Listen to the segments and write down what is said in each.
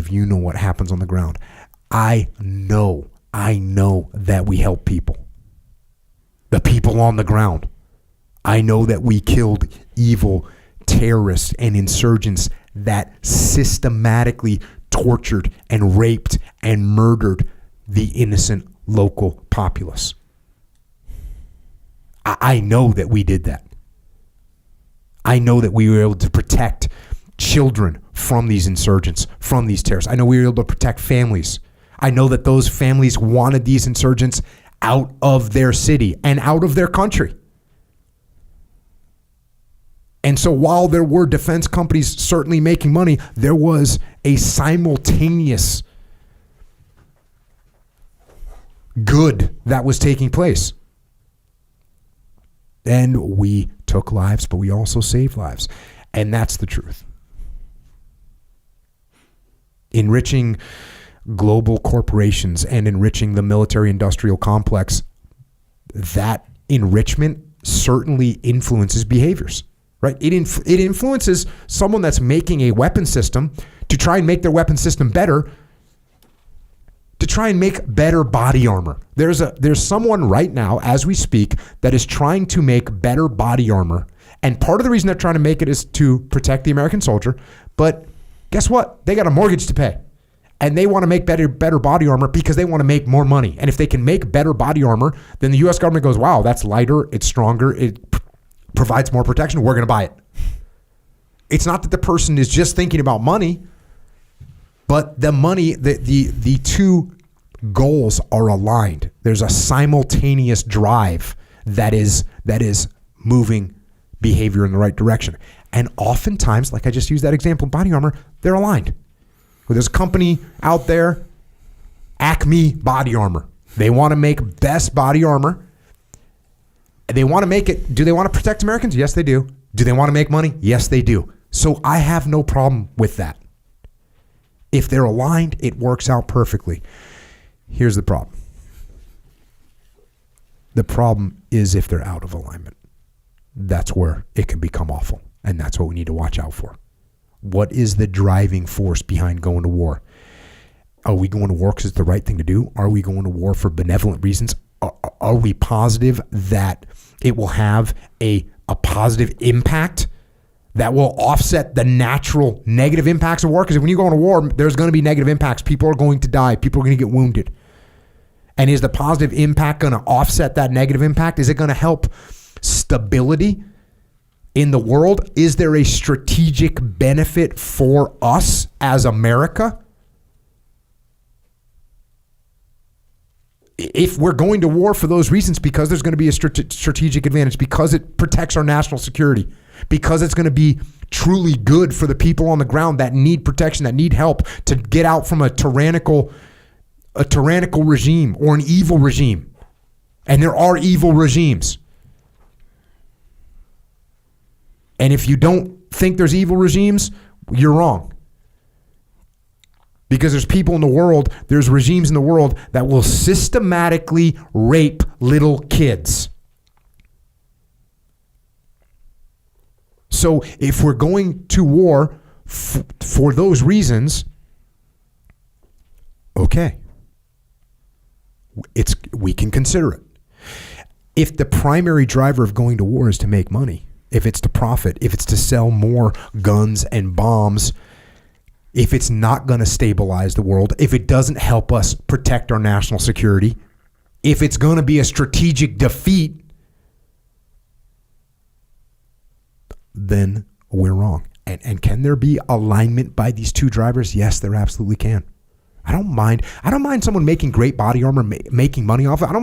Dave, you know what happens on the ground. I know that we help people. The people on the ground. I know that we killed evil terrorists and insurgents that systematically tortured and raped and murdered the innocent local populace. I know that we did that. I know that we were able to protect children from these insurgents, from these terrorists. I know we were able to protect families. I know that those families wanted these insurgents out of their city and out of their country. And so while there were defense companies certainly making money, there was a simultaneous good that was taking place. And we took lives, but we also saved lives. And that's the truth. Enriching global corporations and enriching the military-industrial complex, that enrichment certainly influences behaviors, right? It influences someone that's making a weapon system to try and make their weapon system better, to try and make better body armor. There's someone right now, as we speak, that is trying to make better body armor. And part of the reason they're trying to make it is to protect the American soldier. But guess what? They got a mortgage to pay. And they want to make better body armor because they want to make more money. And if they can make better body armor, then the U.S. government goes, wow, that's lighter, it's stronger, it provides more protection, we're going to buy it. It's not that the person is just thinking about money, but the money, the two goals are aligned. There's a simultaneous drive that is moving behavior in the right direction. And oftentimes, like I just used that example, body armor, they're aligned. There's a company out there, Acme Body Armor. They want to make best body armor. They want to make it. Do they want to protect Americans? Yes, they do. Do they want to make money? Yes, they do. So I have no problem with that. If they're aligned, it works out perfectly. Here's the problem. The problem is if they're out of alignment. That's where it can become awful. And that's what we need to watch out for. What is the driving force behind going to war? Are we going to war because it's the right thing to do? Are we going to war for benevolent reasons? Are we positive that it will have a positive impact that will offset the natural negative impacts of war? Because when you go into war, there's going to be negative impacts. People are going to die. People are going to get wounded. And is the positive impact going to offset that negative impact? Is it going to help stability in the world? Is there a strategic benefit for us as America? If we're going to war for those reasons, because there's going to be a strategic advantage, because it protects our national security, because it's going to be truly good for the people on the ground that need protection, that need help to get out from a tyrannical regime or an evil regime. And there are evil regimes. And if you don't think there's evil regimes, you're wrong. Because there's people in the world, there's regimes in the world that will systematically rape little kids. So if we're going to war for those reasons, okay, we can consider it. If the primary driver of going to war is to make money, if it's to profit, if it's to sell more guns and bombs, if it's not going to stabilize the world, if it doesn't help us protect our national security, if it's going to be a strategic defeat, then we're wrong. And can there be alignment by these two drivers? Yes, there absolutely can. I don't mind someone making great body armor, making money off it. I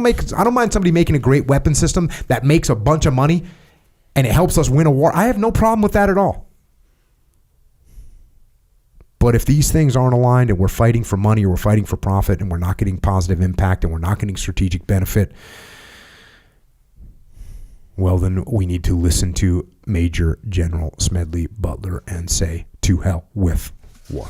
don't mind somebody making a great weapon system that makes a bunch of money and it helps us win a war. I have no problem with that at all. But if these things aren't aligned and we're fighting for money or we're fighting for profit and we're not getting positive impact and we're not getting strategic benefit, well, then we need to listen to Major General Smedley Butler and say, to hell with war.